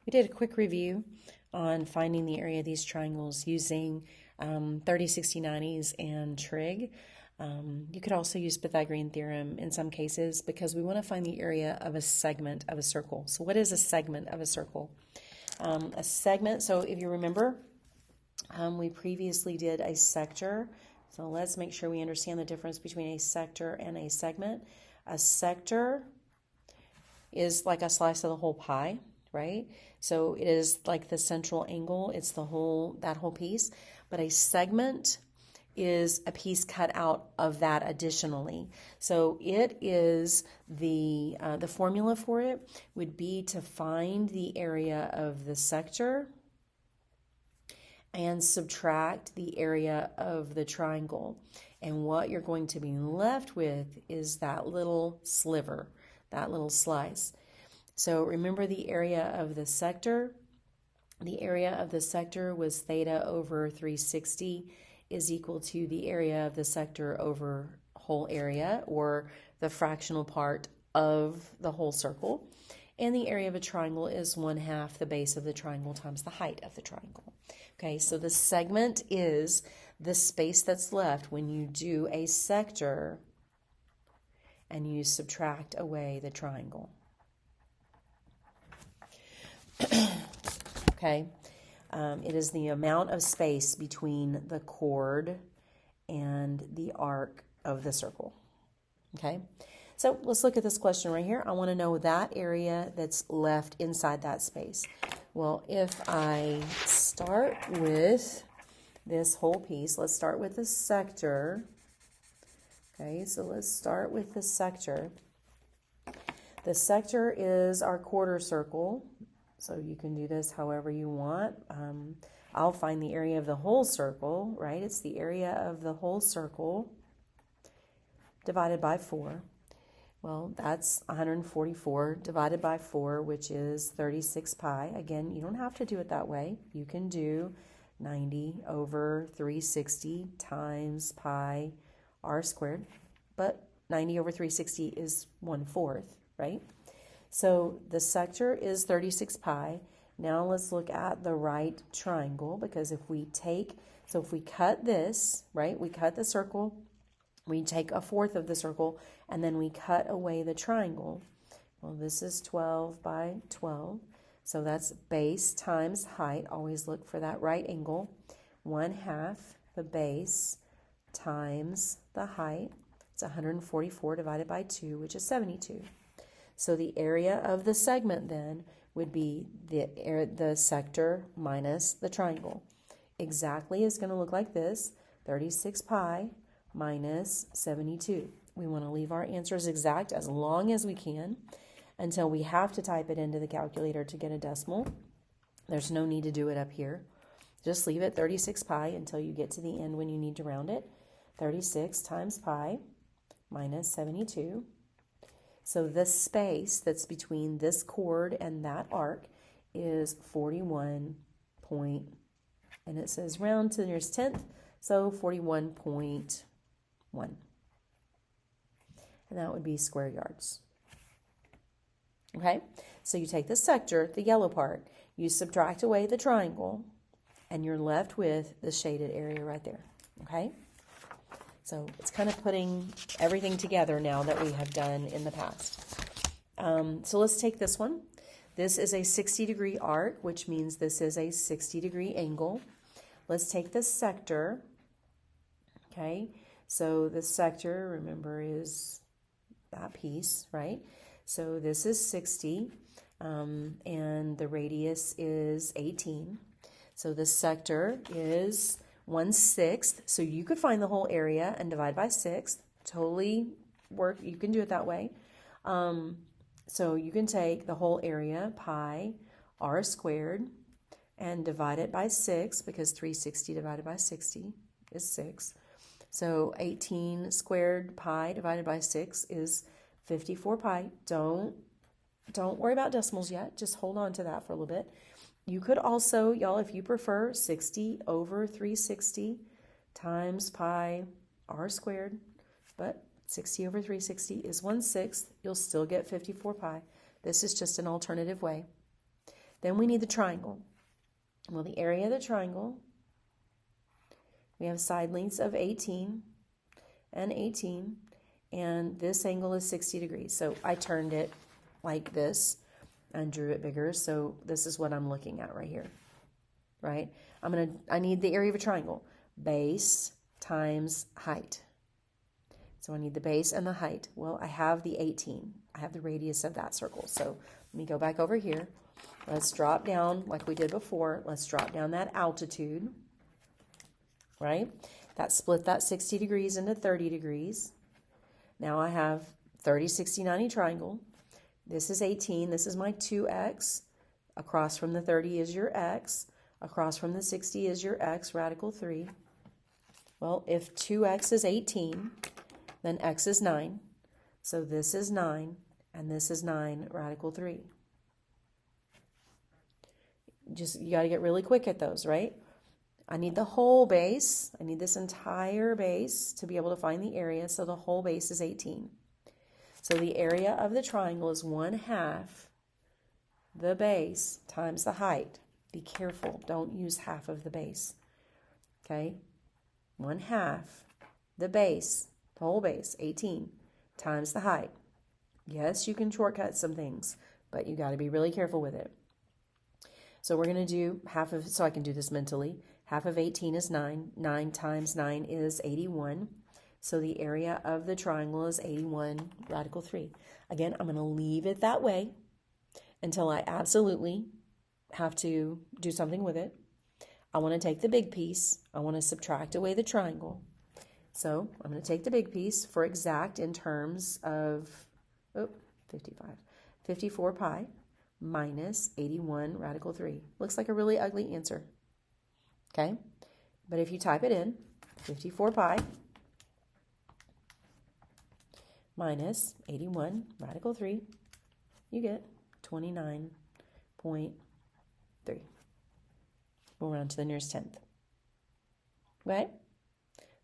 We did a quick review on finding the area of these triangles using 30, 60, 90s and trig. You could also use Pythagorean theorem in some cases because we want to find the area of a segment of a circle. So what is a segment of a circle? A segment, so if you remember, we previously did a sector. So let's make sure we understand the difference between a sector and a segment. A sector is like a slice of the whole pie, right? So it is like the central angle. It's that whole piece. But a segment is a piece cut out of that additionally. So it is the formula for it would be to find the area of the sector and subtract the area of the triangle. And what you're going to be left with is that little sliver, that little slice. So remember the area of the sector. The area of the sector was theta over 360 is equal to the area of the sector over whole area, or the fractional part of the whole circle. And the area of a triangle is 1/2 the base of the triangle times the height of the triangle. Okay, so the segment is the space that's left when you do a sector and you subtract away the triangle. Okay, it is the amount of space between the chord and the arc of the circle. Okay, so let's look at this question right here. I want to know that area that's left inside that space. Well, if I start with this whole piece, let's start with the sector. Okay, so let's start with the sector. The sector is our quarter circle, so you can do this however you want. I'll find the area of the whole circle, right? It's the area of the whole circle divided by 4. Well, that's 144 divided by 4, which is 36 pi. Again, you don't have to do it that way. You can do 90 over 360 times pi r squared, but 90 over 360 is 1/4, right? So the sector is 36 pi. Now let's look at the right triangle, because if we cut this, right, we cut the circle, we take 1/4 of the circle, and then we cut away the triangle. Well, this is 12 by 12. So that's base times height. Always look for that right angle. 1/2 the base times the height. It's 144 divided by 2, which is 72. So the area of the segment then would be the sector minus the triangle. Exactly is going to look like this: 36 pi minus 72. We want to leave our answers exact as long as we can until we have to type it into the calculator to get a decimal. There's no need to do it up here. Just leave it 36 pi until you get to the end when you need to round it. 36 times pi minus 72. So the space that's between this chord and that arc is 41 point, and it says round to the nearest tenth, so 41.1. And that would be square yards. Okay, so you take the sector, the yellow part, you subtract away the triangle, and you're left with the shaded area right there. Okay, so it's kind of putting everything together now that we have done in the past. So let's take this one. This is a 60-degree arc, which means this is a 60-degree angle. Let's take the sector. Okay, so the sector, remember, is that piece, right? So this is 60, and the radius is 18. So the sector is 1/6. So you could find the whole area and divide by 6. Totally work. You can do it that way. So you can take the whole area, pi r squared, and divide it by 6, because 360 divided by 60 is 6. So 18 squared pi divided by 6 is 54 pi. Don't worry about decimals yet. Just hold on to that for a little bit. You could also, y'all, if you prefer, 60 over 360 times pi r squared, but 60 over 360 is 1/6. You'll still get 54 pi. This is just an alternative way. Then we need the triangle. Well, the area of the triangle, we have side lengths of 18 and 18, and this angle is 60 degrees. So I turned it like this and drew it bigger. So this is what I'm looking at right here, right? I need the area of a triangle, base times height. So I need the base and the height. Well, I have the 18. I have the radius of that circle. So let me go back over here. Let's drop down like we did before. Let's drop down that altitude, right? That split that 60 degrees into 30 degrees. Now I have 30, 60, 90 triangle. This is 18. This is my 2x. Across from the 30 is your x. Across from the 60 is your x, radical 3. Well, if 2x is 18, then x is 9. So this is 9, and this is 9, radical 3. You got to get really quick at those, right? I need the whole base. I need this entire base to be able to find the area. So the whole base is 18. So the area of the triangle is 1/2 the base times the height. Be careful. Don't use half of the base. Okay? 1/2 the base, the whole base, 18, times the height. Yes, you can shortcut some things, but you got to be really careful with it. So we're going to do half of, so I can do this mentally. Half of 18 is 9. 9 times 9 is 81. So the area of the triangle is 81, radical 3. Again, I'm going to leave it that way until I absolutely have to do something with it. I want to take the big piece. I want to subtract away the triangle. So I'm going to take the big piece for exact in terms of 54 pi minus 81 radical 3. Looks like a really ugly answer. Okay? But if you type it in, 54 pi minus 81 radical 3, you get 29.3. We'll round to the nearest tenth. Right?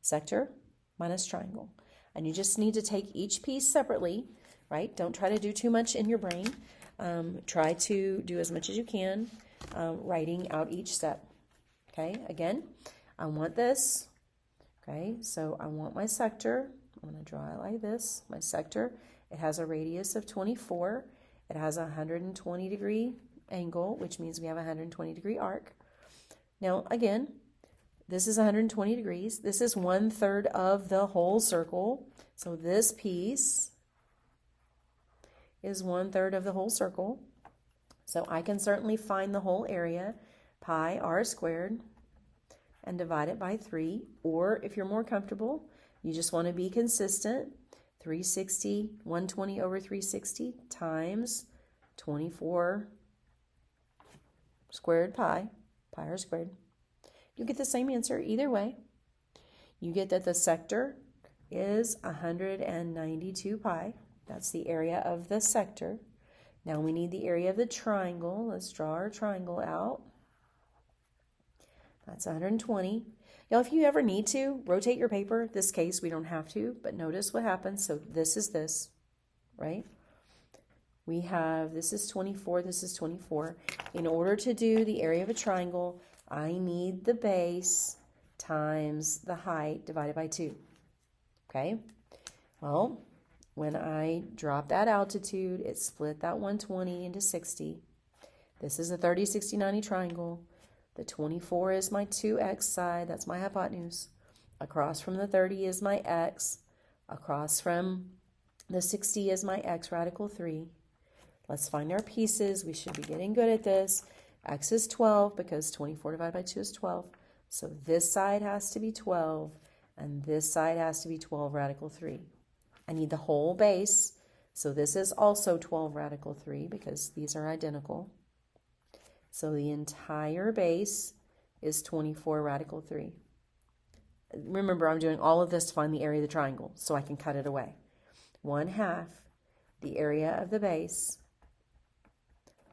Sector minus triangle. And you just need to take each piece separately, right? Don't try to do too much in your brain. Try to do as much as you can, writing out each step. Okay, again, I want this. Okay, so I want my sector. I'm going to draw it like this. My sector, it has a radius of 24. It has a 120 degree angle, which means we have a 120 degree arc. Now, again, this is 120 degrees. This is 1/3 of the whole circle. So this piece is 1/3 of the whole circle. So I can certainly find the whole area, pi r squared, and divide it by 3. Or if you're more comfortable, you just want to be consistent, 360, 120 over 360 times 24 squared pi r squared. You get the same answer either way. You get that the sector is 192 pi. That's the area of the sector. Now we need the area of the triangle. Let's draw our triangle out. That's 120. Now, if you ever need to, rotate your paper. This case, we don't have to, but notice what happens. So this is this, right? We have, this is 24, this is 24. In order to do the area of a triangle, I need the base times the height divided by 2. Okay? Well, when I drop that altitude, it split that 120 into 60. This is a 30, 60, 90 triangle. The 24 is my 2x side. That's my hypotenuse. Across from the 30 is my x. Across from the 60 is my x, radical 3. Let's find our pieces. We should be getting good at this. X is 12 because 24 divided by 2 is 12. So this side has to be 12, and this side has to be 12 radical 3. I need the whole base, so this is also 12 radical 3 because these are identical. So the entire base is 24 radical 3. Remember, I'm doing all of this to find the area of the triangle, so I can cut it away. 1/2 the area of the base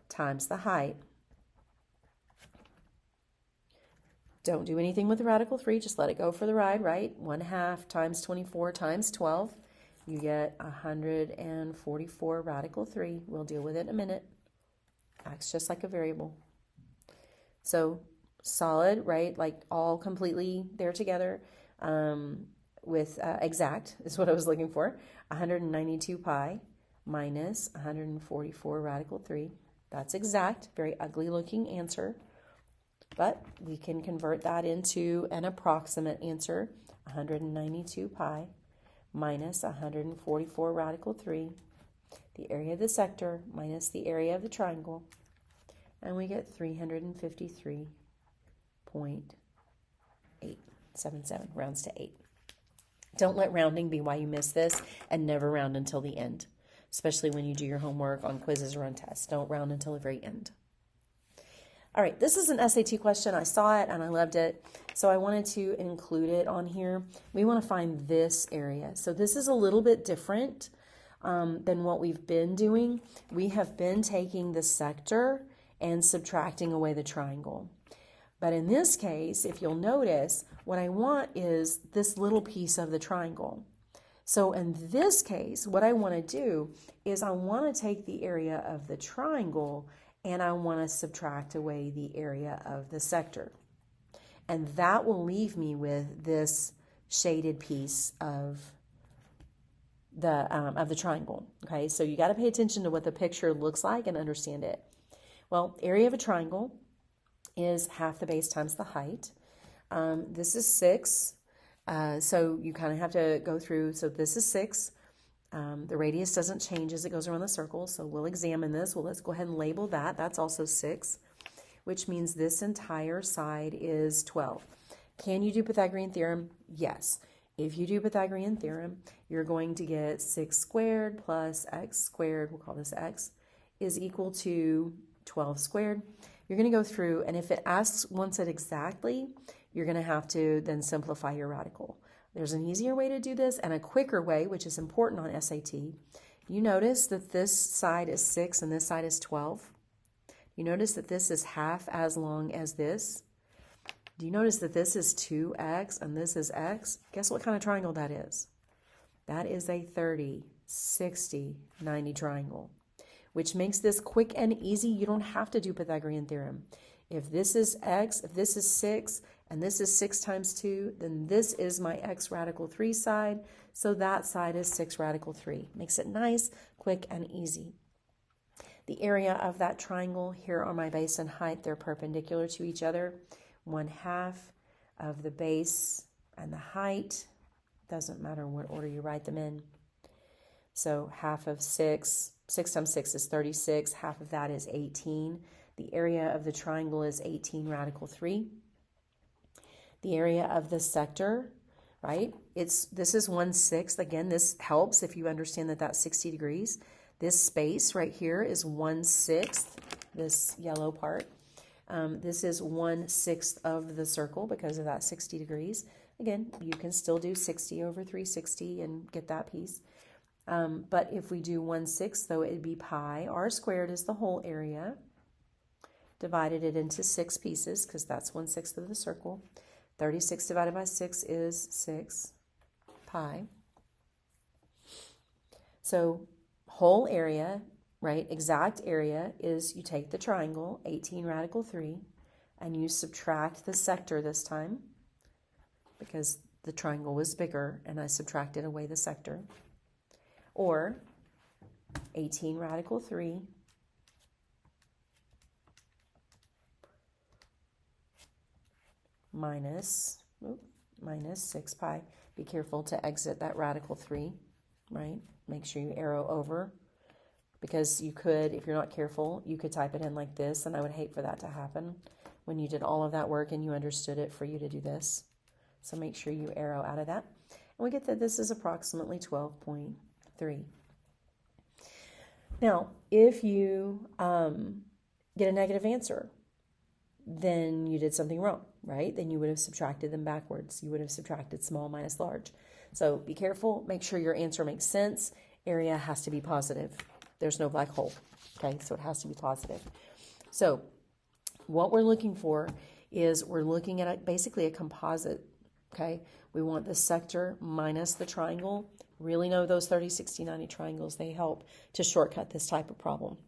times the height. Don't do anything with the radical 3, just let it go for the ride, right? 1/2 times 24 times 12. You get 144 radical 3. We'll deal with it in a minute. acts just like a variable. So solid, right? Like all completely there together with exact is what I was looking for. 192 pi minus 144 radical 3. That's exact. Very ugly looking answer. But we can convert that into an approximate answer. 192 pi minus 144 radical 3. The area of the sector minus the area of the triangle. And we get 353.877, rounds to 8. Don't let rounding be why you miss this, and never round until the end, especially when you do your homework on quizzes or on tests. Don't round until the very end. All right, this is an SAT question. I saw it and I loved it, so I wanted to include it on here. We want to find this area. So this is a little bit different than what we've been doing. We have been taking the sector and subtracting away the triangle. But in this case, if you'll notice, what I want is this little piece of the triangle. So in this case, what I want to do is I want to take the area of the triangle and I want to subtract away the area of the sector. And that will leave me with this shaded piece of the triangle. Okay, so you got to pay attention to what the picture looks like and understand it. Well, area of a triangle is half the base times the height. This is 6, so you kind of have to go through. So this is 6. The radius doesn't change as it goes around the circle, so we'll examine this. Well, let's go ahead and label that. That's also 6, which means this entire side is 12. Can you do Pythagorean theorem? Yes. If you do Pythagorean theorem, you're going to get 6 squared plus x squared, we'll call this x, is equal to 12 squared. You're going to go through, and if it wants it exactly, you're going to have to then simplify your radical. There's an easier way to do this and a quicker way, which is important on SAT. You notice that this side is 6 and this side is 12. You notice that this is half as long as this. Do you notice that this is 2x and this is x? Guess what kind of triangle that is? That is a 30, 60, 90 triangle, which makes this quick and easy. You don't have to do Pythagorean theorem. If this is x, if this is 6, and this is 6 times 2, then this is my x radical 3 side, so that side is 6 radical 3. Makes it nice, quick, and easy. The area of that triangle, here are my base and height. They're perpendicular to each other. 1/2 of the base and the height. Doesn't matter what order you write them in. So half of 6 times 6 is 36. Half of that is 18. The area of the triangle is 18 radical 3. The area of the sector, right? This is 1/6. Again, this helps if you understand that that's 60 degrees. This space right here is 1/6, this yellow part. This is 1/6 of the circle because of that 60 degrees. Again, you can still do 60 over 360 and get that piece. But if we do 1/6, though, it'd be pi. R squared is the whole area. Divided it into 6 pieces because that's 1/6 of the circle. 36 divided by 6 is 6 pi. So whole area, right, exact area is you take the triangle, 18 radical 3, and you subtract the sector this time because the triangle was bigger and I subtracted away the sector. Or 18 radical 3 minus 6 pi. Be careful to exit that radical 3, right? Make sure you arrow over because you could, if you're not careful, you could type it in like this, and I would hate for that to happen when you did all of that work and you understood it for you to do this. So make sure you arrow out of that. And we get that this is approximately 12.3. Now, if you get a negative answer, then you did something wrong, right? Then you would have subtracted them backwards. You would have subtracted small minus large. So be careful. Make sure your answer makes sense. Area has to be positive. There's no black hole, okay? So it has to be positive. So what we're looking for is we're looking at basically a composite, okay? We want the sector minus the triangle. Really know those 30, 60, 90 triangles. They help to shortcut this type of problem.